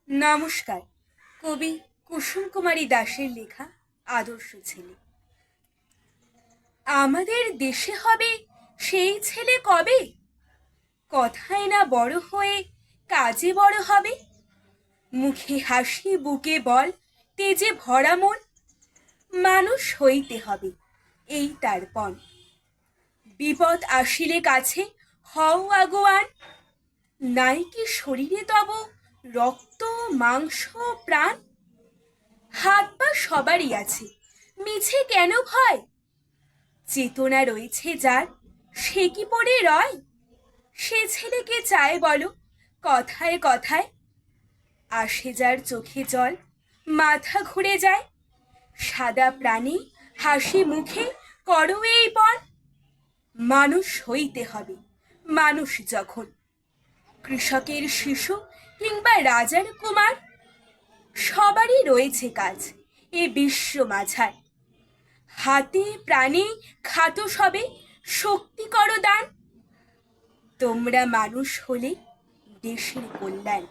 নমস্কার। কবি কুসুম কুমারী দাশের লেখা আদর্শ ছেলে। আমাদের দেশে হবে সেই ছেলে কবে, কথায় না বড় হয়ে কাজে বড় হবে। মুখে হাসি বুকে বল, তেজে ভরা মন, মানুষ হইতে হবে এই তার পণ। বিপদ আসিলে কাছে হও আগুয়ান, নাই কি শরীরে তব রক্ত মাংস প্রাণ। হাত পা সবারই আছে, মিছে কেন ভয়? চেতনা রয়েছে যার, সে কি পড়ে রয়? সে ছেলেকে চায় বলো কথায় কথায়, আসে যার চোখে জল মাথা ঘুরে যায়। সাদা প্রাণী হাসি মুখে করো এই পণ, মানুষ হইতে হবে মানুষ যখন। কৃষকের শিশু কিংবা রাজার কুমার, সবারই রয়েছে কাজ এ বিশ্ব মাঝার। হাতে প্রাণে খাটো সবে শক্তি করো দান, তোমরা মানুষ হলে দেশের কল্যাণ।